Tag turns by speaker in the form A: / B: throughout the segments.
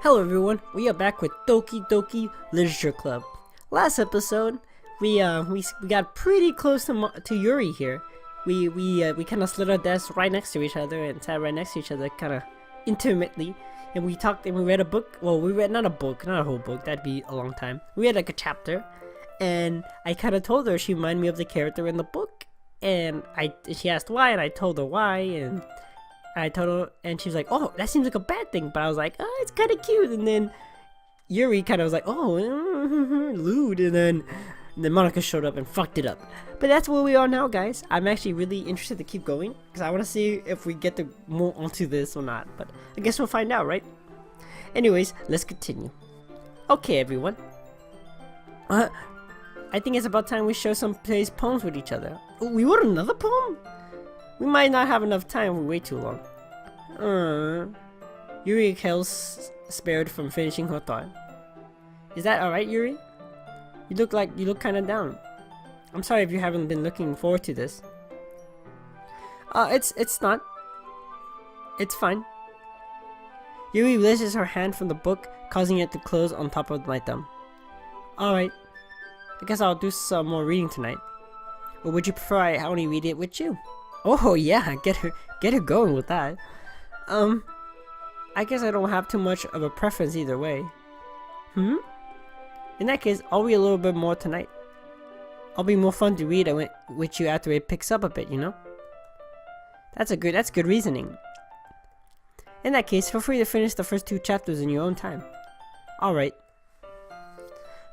A: Hello everyone, we are back with Doki Doki Literature Club. Last episode, we got pretty close to Yuri here. We kind of slid our desks right next to each other and sat right next to each other, kind of intimately. And we talked and we read a book. Well, we read not a whole book. That'd be a long time. We read like a chapter, and I kind of told her she reminded me of the character in the book. And she asked why, and I told her why, and I told her, and she was like, "Oh, that seems like a bad thing," but I was like, "Oh, it's kind of cute." And then Yuri kind of was like, "Oh, lewd," and then Monika showed up and fucked it up. But that's where we are now, guys. I'm actually really interested to keep going because I want to see if we get to move onto this or not. But I guess we'll find out, right? Anyways, let's continue. Okay, everyone. I think it's about time we share some today's poems with each other. Oh, we wrote another poem? We might not have enough time if we wait too long. Yuri Kel's spared from finishing her thought. Is that alright, Yuri? You look kinda down. I'm sorry if you haven't been looking forward to this. It's not. It's fine. Yuri releases her hand from the book, causing it to close on top of my thumb. Alright. I guess I'll do some more reading tonight. Or would you prefer I only read it with you? Oh yeah, get her going with that. I guess I don't have too much of a preference either way. In that case, I'll read a little bit more tonight. I'll be more fun to read with you after it picks up a bit, you know? That's good reasoning. In that case, feel free to finish the first 2 chapters in your own time. Alright.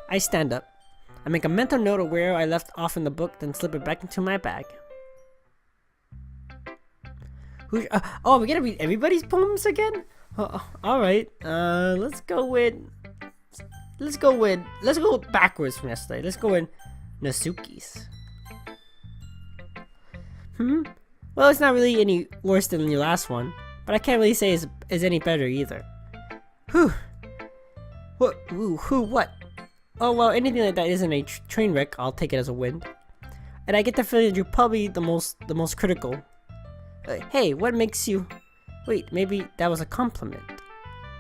A: I stand up. I make a mental note of where I left off in the book, then slip it back into my bag. We're gonna read everybody's poems again? Alright, let's go backwards from yesterday. Let's go with Natsuki's. Well, it's not really any worse than your last one, but I can't really say it's any better either. What? Oh, well, anything like that isn't a train wreck, I'll take it as a win. And I get the feeling that you're probably the most critical. Hey, what makes you... Wait, maybe that was a compliment.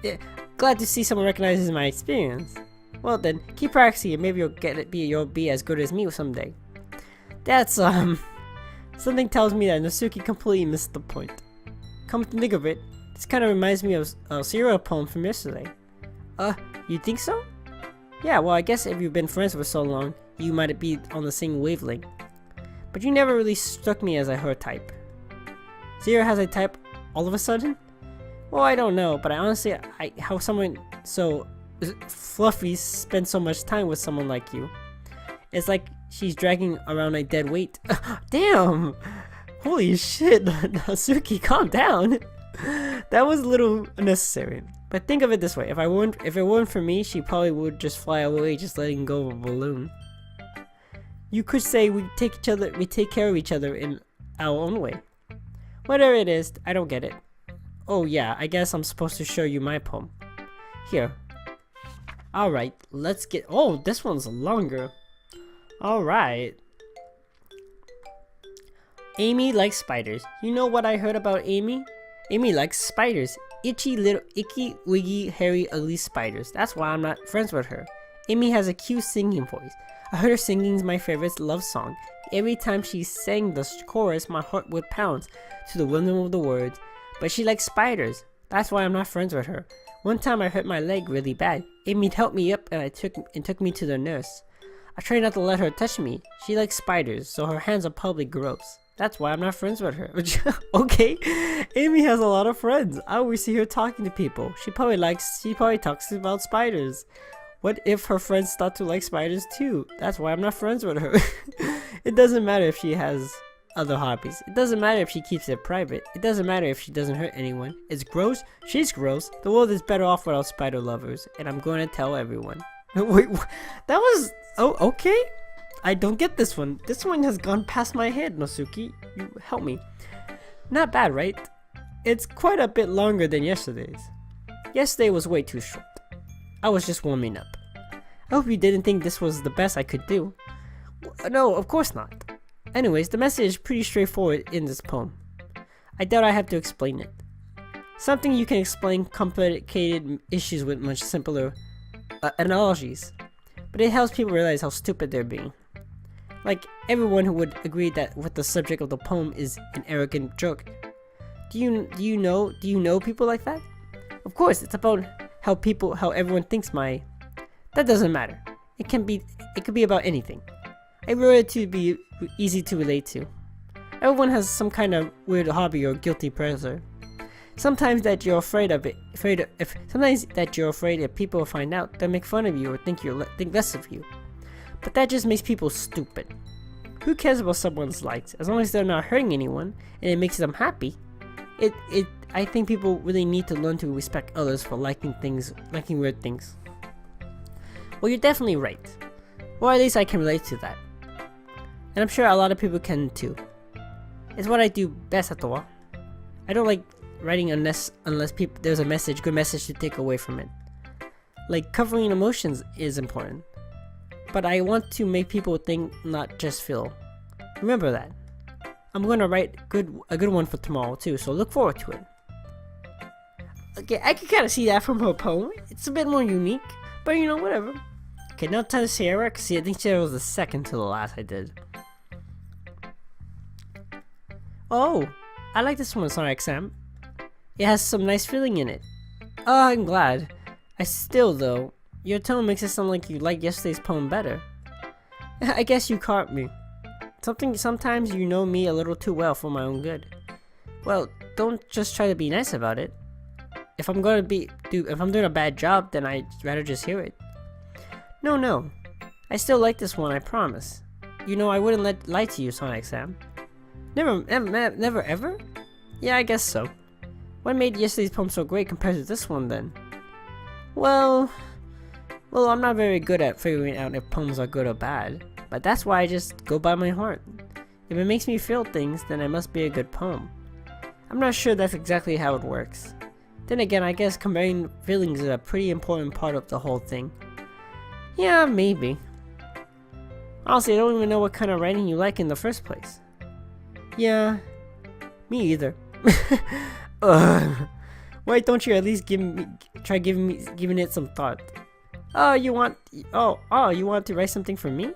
A: Yeah, glad to see someone recognizes my experience. Well then, keep practicing and maybe you'll be as good as me someday. That's, something tells me that Natsuki completely missed the point. Come to think of it, this kind of reminds me of a serial poem from yesterday. You think so? Yeah, well I guess if you've been friends for so long, you might be on the same wavelength. But you never really struck me as her type. Zero has a type all of a sudden? Well, I don't know, but how someone so fluffy spends so much time with someone like you. It's like she's dragging around a dead weight. Damn! Holy shit, Natsuki, calm down! That was a little unnecessary. But think of it this way, if it weren't for me, she probably would just fly away, just letting go of a balloon. You could say we take care of each other in our own way. Whatever it is, I don't get it. Oh yeah, I guess I'm supposed to show you my poem. Here. Alright, let's get... Oh, this one's longer. Alright. Amy likes spiders. You know what I heard about Amy? Amy likes spiders. Icky, wiggy, hairy, ugly spiders. That's why I'm not friends with her. Amy has a cute singing voice. I heard her singing my favorite love song. Every time she sang the chorus, my heart would pound to the rhythm of the words. But she likes spiders. That's why I'm not friends with her. One time I hurt my leg really bad. Amy helped me up and took me to the nurse. I tried not to let her touch me. She likes spiders, so her hands are probably gross. That's why I'm not friends with her. Okay, Amy has a lot of friends. I always see her talking to people. She probably talks about spiders. What if her friends start to like spiders too? That's why I'm not friends with her. It doesn't matter if she has other hobbies. It doesn't matter if she keeps it private. It doesn't matter if she doesn't hurt anyone. It's gross. She's gross. The world is better off without spider lovers. And I'm going to tell everyone. Wait, that was... Oh, okay. I don't get this one. This one has gone past my head, Natsuki. You help me. Not bad, right? It's quite a bit longer than yesterday's. Yesterday was way too short. I was just warming up. I hope you didn't think this was the best I could do. No, of course not. Anyways, the message is pretty straightforward in this poem. I doubt I have to explain it. Something you can explain complicated issues with much simpler analogies. But it helps people realize how stupid they're being. Like, everyone who would agree that what the subject of the poem is an arrogant joke. Do you know people like that? Of course, it's about how everyone thinks that doesn't matter. It could be about anything. I wrote it to be easy to relate to. Everyone has some kind of weird hobby or guilty pleasure. Sometimes that you're afraid if people find out, they'll make fun of you or think less of you. But that just makes people stupid. Who cares about someone's likes as long as they're not hurting anyone and it makes them happy? I think people really need to learn to respect others for liking weird things. Well, you're definitely right. Or at least I can relate to that. And I'm sure a lot of people can too. It's what I do best at all. I don't like writing unless there's a good message to take away from it. Like, covering emotions is important. But I want to make people think, not just feel. Remember that. I'm going to write a good one for tomorrow too, so look forward to it. Okay, I can kind of see that from her poem. It's a bit more unique, but whatever. Okay, now time to Sayori, because I think Sayori was the second to the last I did. Oh, I like this one, Sonicxsam. It has some nice feeling in it. Oh, I'm glad. Though, your tone makes it sound like you liked yesterday's poem better. I guess you caught me. Sometimes you know me a little too well for my own good. Well, don't just try to be nice about it. If I'm doing a bad job, then I'd rather just hear it. No. I still like this one, I promise. I wouldn't lie to you, Sonicxsam. Never ever? Yeah, I guess so. What made yesterday's poem so great compared to this one then? Well, I'm not very good at figuring out if poems are good or bad, but that's why I just go by my heart. If it makes me feel things, then it must be a good poem. I'm not sure that's exactly how it works. Then again, I guess conveying feelings is a pretty important part of the whole thing. Yeah, maybe. Honestly, I don't even know what kind of writing you like in the first place. Yeah, me either. Why don't you at least try giving it some thought? You want to write something for me?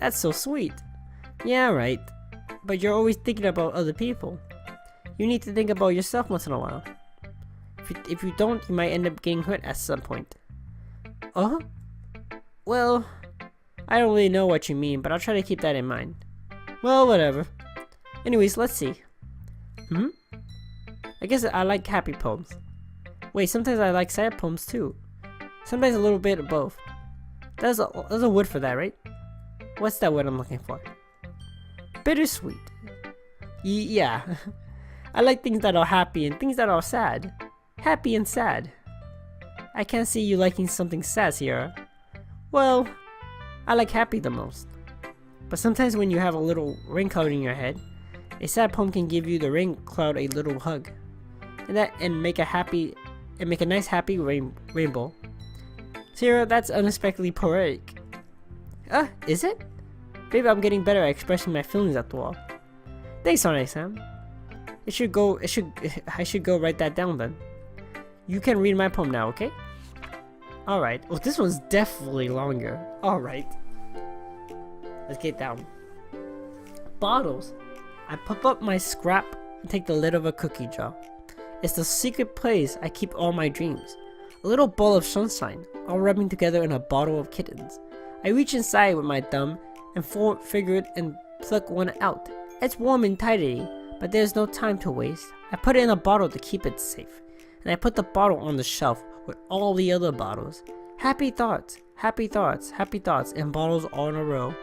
A: That's so sweet. Yeah, right. But you're always thinking about other people. You need to think about yourself once in a while. If you don't, you might end up getting hurt at some point. Well, I don't really know what you mean, but I'll try to keep that in mind. Well, whatever. Anyways, let's see. I guess I like happy poems. Wait, sometimes I like sad poems too. Sometimes a little bit of both. There's a word for that, right? What's that word I'm looking for? Bittersweet. Yeah. I like things that are happy and things that are sad. Happy and sad. I can't see you liking something sad, Sierra. Well, I like happy the most. But sometimes when you have a little rain cloud in your head, a sad poem can give you the rain cloud a little hug, and make a nice happy rainbow. Sierra, that's unexpectedly poetic. Is it? Maybe I'm getting better at expressing my feelings after all. Thanks, Sonicxsam. I should go write that down then. You can read my poem now, okay? Alright. Oh, this one's definitely longer. Alright. Let's get down. Bottles. I pop up my scrap and take the lid of a cookie jar. It's the secret place I keep all my dreams. A little ball of sunshine, all rubbing together in a bottle of kittens. I reach inside with my thumb and figure it and pluck one out. It's warm and tidy, but there's no time to waste. I put it in a bottle to keep it safe, and I put the bottle on the shelf with all the other bottles. Happy thoughts, happy thoughts, happy thoughts, and bottles all in a row.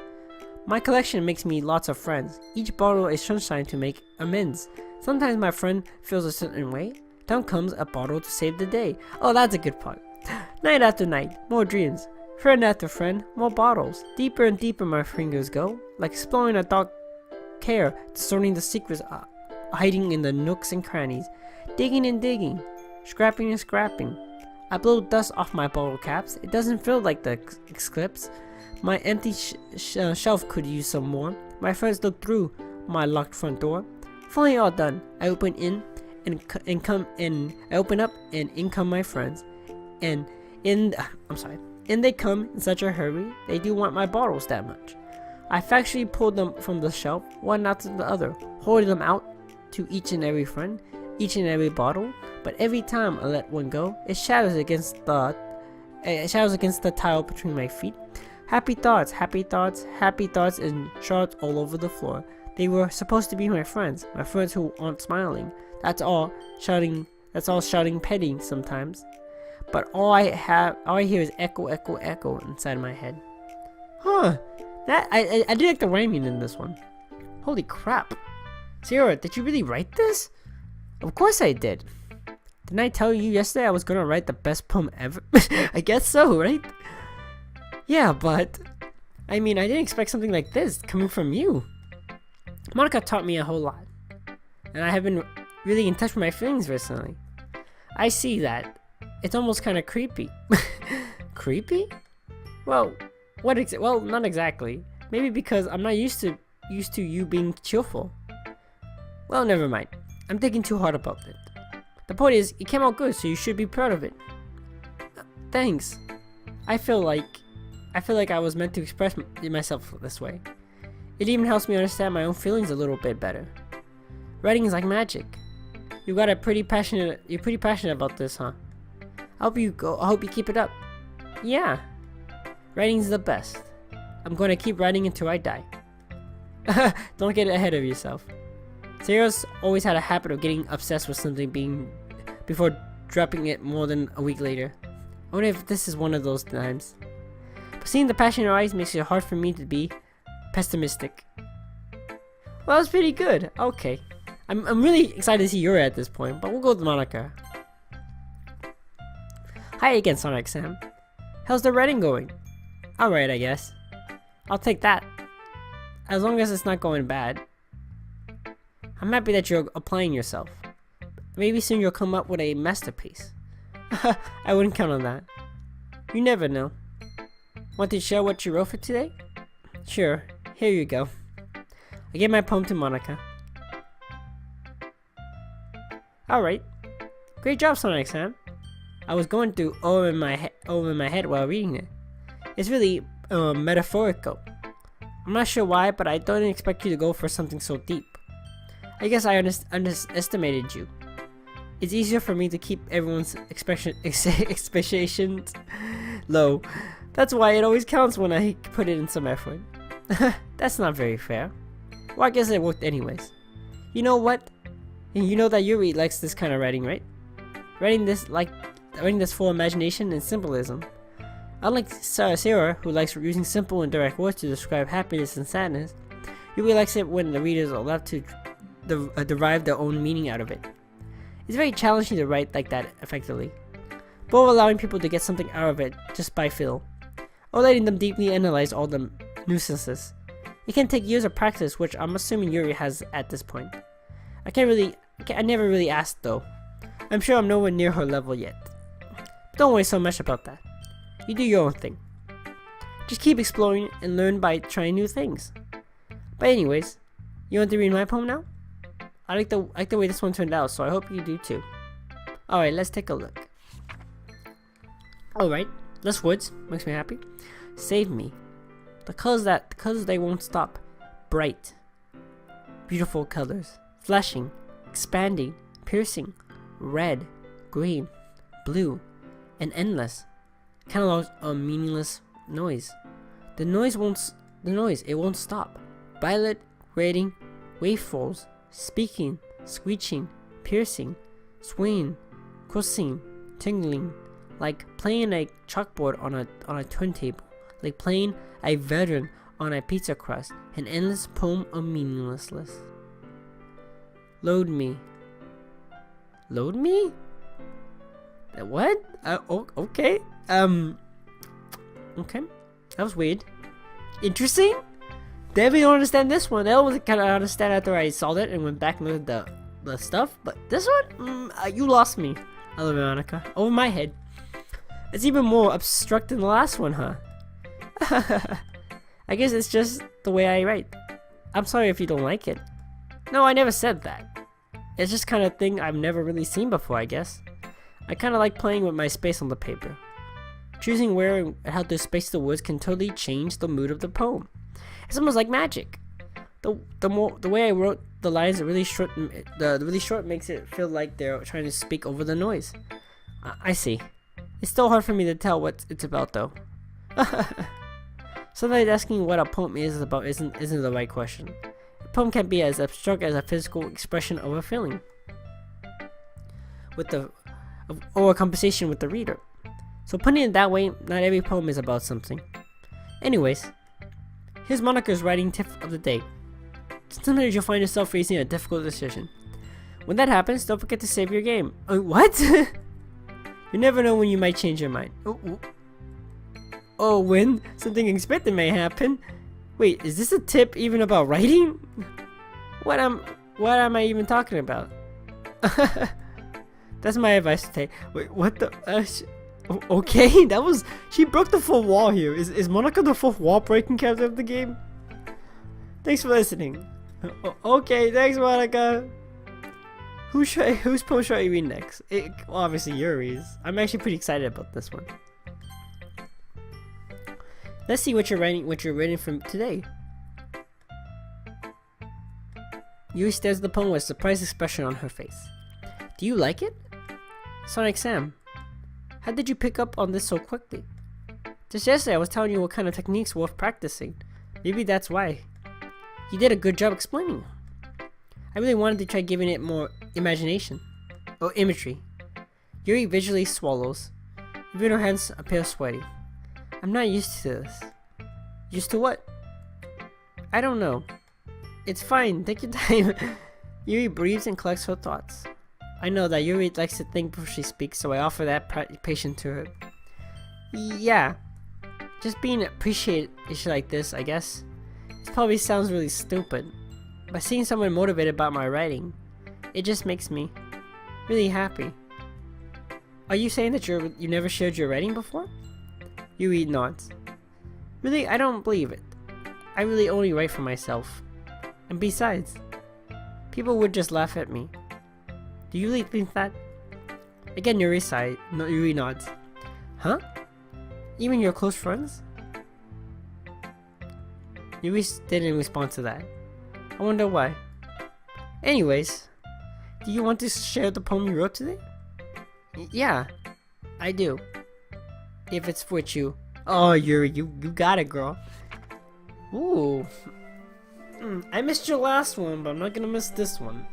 A: My collection makes me lots of friends. Each bottle is sunshine to make amends. Sometimes my friend feels a certain way. Down comes a bottle to save the day. Oh, that's a good part. Night after night, more dreams. Friend after friend, more bottles. Deeper and deeper my fingers go, like exploring a dark care, discerning the secrets hiding in the nooks and crannies. Digging and digging, scrapping and scrapping. I blow dust off my bottle caps. It doesn't feel like the eclipse. My empty shelf could use some more. My friends look through my locked front door. Finally all done, I open in, and I open up, and in come my friends, and and they come in such a hurry. They do want my bottles that much. I factually pulled them from the shelf, one after the other, holding them out to each and every friend, each and every bottle. But every time I let one go, it shatters against the tile between my feet. Happy thoughts, happy thoughts, happy thoughts, and shards all over the floor. They were supposed to be my friends who aren't smiling. That's all shouting petting sometimes. But all I hear is echo, echo, echo inside my head. Huh? That I did like the rhyming in this one. Holy crap! Sayori, did you really write this? Of course I did. Didn't I tell you yesterday I was gonna write the best poem ever? I guess so, right? Yeah, but I mean, I didn't expect something like this coming from you. Monika taught me a whole lot, and I have been really in touch with my feelings recently. I see that. It's almost kind of creepy. Creepy? Well, well, not exactly. Maybe because I'm not used to you being cheerful. Well, never mind. I'm thinking too hard about it. The point is, it came out good, so you should be proud of it. Thanks. I feel like I was meant to express myself this way. It even helps me understand my own feelings a little bit better. Writing is like magic. You're pretty passionate about this, huh? I hope you keep it up. Yeah. Writing's the best. I'm gonna keep writing until I die. Don't get ahead of yourself. Sayori's always had a habit of getting obsessed with something before dropping it more than a week later. I wonder if this is one of those times. But seeing the passion in her eyes makes it hard for me to be pessimistic. Well, that's pretty good. Okay. I'm really excited to see Yuri at this point, but we'll go with Monika. Hi again, Sonicxsam. How's the writing going? Alright, I guess. I'll take that. As long as it's not going bad. I'm happy that you're applying yourself. Maybe soon you'll come up with a masterpiece. I wouldn't count on that. You never know. Want to share what you wrote for today? Sure, here you go. I gave my poem to Monika. Alright. Great job, Sonicxsam. I was going through over in my head while reading it. It's really metaphorical. I'm not sure why, but I don't expect you to go for something so deep. I guess I underestimated you. It's easier for me to keep everyone's expectations low. That's why it always counts when I put in some effort. That's not very fair. Well, I guess it worked anyways. You know what? You know that Yuri likes this kind of writing, right? Writing this full imagination and symbolism. Unlike Sayori, who likes using simple and direct words to describe happiness and sadness, Yuri likes it when the readers are allowed to derive their own meaning out of it. It's very challenging to write like that effectively, both allowing people to get something out of it just by feel, or letting them deeply analyze all the nuisances. It can take years of practice, which I'm assuming Yuri has at this point. I never really asked though. I'm sure I'm nowhere near her level yet. But don't worry so much about that. You do your own thing. Just keep exploring and learn by trying new things. But anyways, you want to read my poem now? I like the way this one turned out, so I hope you do too. Alright, let's take a look. Alright, less words, makes me happy. Save me. The colors they won't stop. Bright. Beautiful colors. Flashing. Expanding. Piercing. Red. Green. Blue. And endless. Catalogs a meaningless noise. The noise, it won't stop. Violet. Rating. Waveforms. Speaking, screeching, piercing, swaying, crossing, tingling, like playing a chalkboard on a turntable, like playing a veteran on a pizza crust, an endless poem of meaninglessness. Load me. Load me? What? Okay. Okay. That was weird. Interesting? Definitely don't understand this one. I was kind of understand after I saw it and went back and looked at the stuff. But this one, you lost me. I love it, Monika. Over my head. It's even more abstract than the last one, huh? I guess it's just the way I write. I'm sorry if you don't like it. No, I never said that. It's just kind of thing I've never really seen before, I guess. I kind of like playing with my space on the paper. Choosing where and how to space the words can totally change the mood of the poem. It's almost like magic. The way I wrote the lines really short, the really short makes it feel like they're trying to speak over the noise. I see. It's still hard for me to tell what it's about though. Sometimes asking what a poem is about isn't the right question. A poem can be as abstract as a physical expression of a feeling, or a conversation with the reader. So putting it that way, not every poem is about something. Anyways, here's Monika's writing tip of the day. Sometimes you'll find yourself facing a difficult decision. When that happens, don't forget to save your game. What? You never know when you might change your mind. When something unexpected may happen. Wait, is this a tip even about writing? What am I even talking about? That's my advice today. Wait, what the? Okay, she broke the fourth wall here. Is Monika the fourth wall breaking character of the game? Thanks for listening. Okay, thanks Monika. Whose poem should I read next? Well, obviously Yuri's. I'm actually pretty excited about this one. Let's see what you're reading from today. Yuri stares at the poem with a surprised expression on her face. Do you like it? Sonicxsam, how did you pick up on this so quickly? Just yesterday I was telling you what kind of techniques worth practicing. Maybe that's why. You did a good job explaining. I really wanted to try giving it more imagination. Imagery. Yuri visually swallows. Even her hands appear sweaty. I'm not used to this. Used to what? I don't know. It's fine, take your time. Yuri breathes and collects her thoughts. I know that Yuri likes to think before she speaks, so I offer that patience to her. Yeah. Just being appreciated like this, I guess. This probably sounds really stupid, but seeing someone motivated about my writing, it just makes me really happy. Are you saying that you never shared your writing before? Yuri nods. Really, I don't believe it. I really only write for myself. And besides, people would just laugh at me. Do you really think that? Again, Yuri nods. Huh? Even your close friends? Yuri didn't respond to that. I wonder why. Anyways, do you want to share the poem you wrote today? Yeah, I do. If it's with you. Oh, Yuri, you got it, girl. Ooh. I missed your last one, but I'm not gonna miss this one.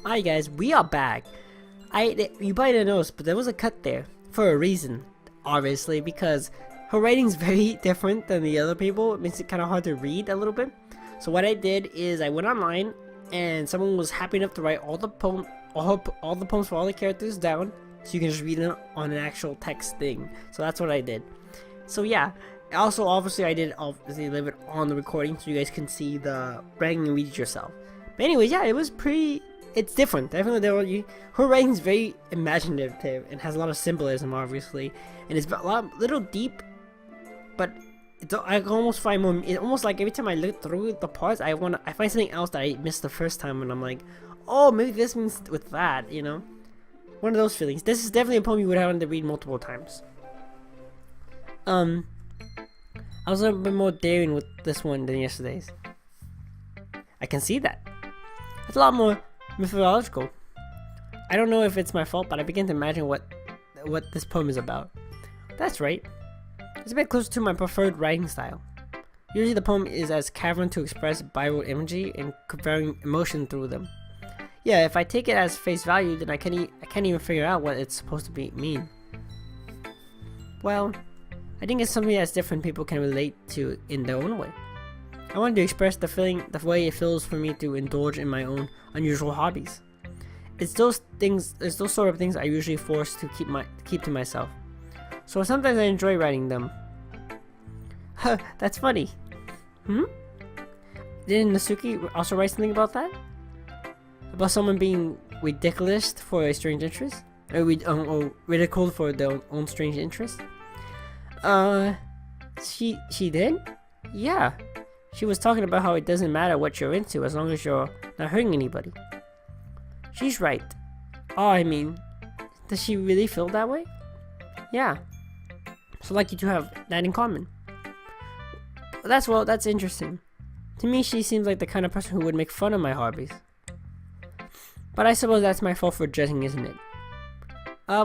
A: Hi guys, we are back. You probably didn't notice, but there was a cut there for a reason, obviously, because her writing's very different than the other people. It makes it kind of hard to read a little bit. So what I did is I went online, and someone was happy enough to write all the poems for all the characters down, so you can just read them on an actual text thing. So that's what I did. So yeah. Also, obviously, I did leave it on the recording so you guys can see the writing and read it yourself. But anyway, yeah, it was pretty. It's different, definitely. Her writing's very imaginative and has a lot of symbolism, obviously, and it's a little deep. But I can almost find more. It's almost like every time I look through the parts, I find something else that I missed the first time, and I'm like, oh, maybe this means with that, you know. One of those feelings. This is definitely a poem you would have to read multiple times. I was a bit more daring with this one than yesterday's. I can see that. It's a lot more mythological. I don't know if it's my fault, but I begin to imagine what this poem is about. That's right. It's a bit closer to my preferred writing style. Usually the poem is as cavern to express Bible imagery and conveying emotion through them. Yeah, if I take it as face value, then I can't even figure out what it's supposed to mean. Well, I think it's something that's different people can relate to in their own way. I wanted to express the way it feels for me to indulge in my own unusual hobbies. It's those sort of things I usually force to keep to myself. So sometimes I enjoy writing them. That's funny. Didn't Natsuki also write something about that? About someone being ridiculous for a strange interest? Or ridiculed for their own strange interest? She did? Yeah. She was talking about how it doesn't matter what you're into as long as you're not hurting anybody. She's right. Oh, I mean, does she really feel that way? Yeah. So like you two have that in common. That's interesting. To me, she seems like the kind of person who would make fun of my hobbies. But I suppose that's my fault for judging, isn't it?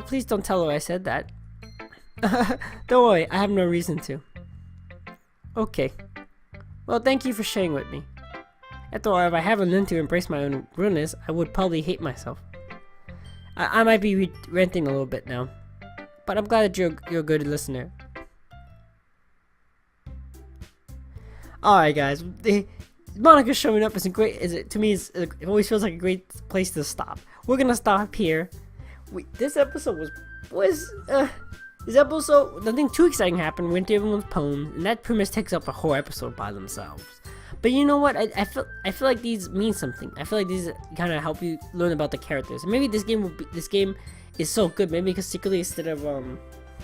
A: Please don't tell her I said that. Don't worry, I have no reason to. Okay. Well, thank you for sharing with me. After all, if I haven't learned to embrace my own rudeness, I would probably hate myself. I might be ranting a little bit now, but I'm glad that you're a good listener. Alright guys, Monika showing up to me it always feels like a great place to stop. We're gonna stop here. This episode nothing too exciting happened. We went through everyone's poems, and that pretty much takes up a whole episode by themselves. But you know what? I feel like these mean something. I feel like these kind of help you learn about the characters. And maybe this game is so good. Maybe because secretly instead of them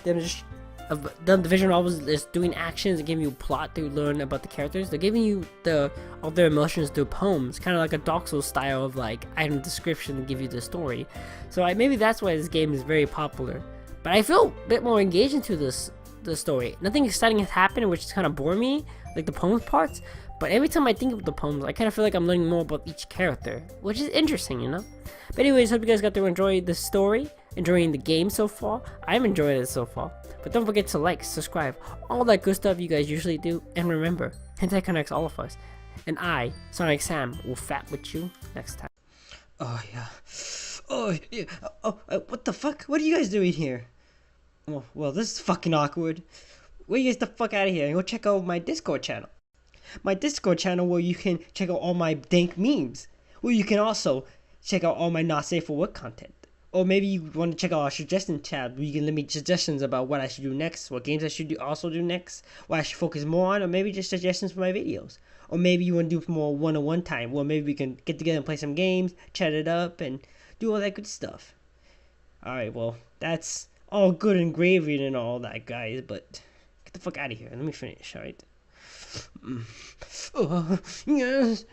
A: just the visual novels just doing actions and giving you plot to learn about the characters, they're giving you all their emotions through poems, kind of like a Dark Souls style of like item description to give you the story. So maybe that's why this game is very popular. But I feel a bit more engaged into the story. Nothing exciting has happened, which is kind of bore me, like the poems parts. But every time I think of the poems, I kind of feel like I'm learning more about each character, which is interesting, you know? But anyways, hope you guys got to enjoy the story, enjoying the game so far. I'm enjoying it so far. But don't forget to like, subscribe, all that good stuff you guys usually do. And remember, hentai connects all of us. And I, Sonicxsam, will fat with you next time.
B: Oh, yeah. Oh, yeah. What the fuck? What are you guys doing here? Well, this is fucking awkward. Well, you guys the fuck out of here and go check out my Discord channel. My Discord channel where you can check out all my dank memes. Where you can also check out all my not safe for work content. Or maybe you want to check out our suggestion tab where you can leave me suggestions about what I should do next, what games I should also do next, what I should focus more on, or maybe just suggestions for my videos. Or maybe you want to do more one-on-one time, where maybe we can get together and play some games, chat it up, and do all that good stuff. Alright, well, that's all good and gravy and all that, guys, but get the fuck out of here. Let me finish, alright? Yes.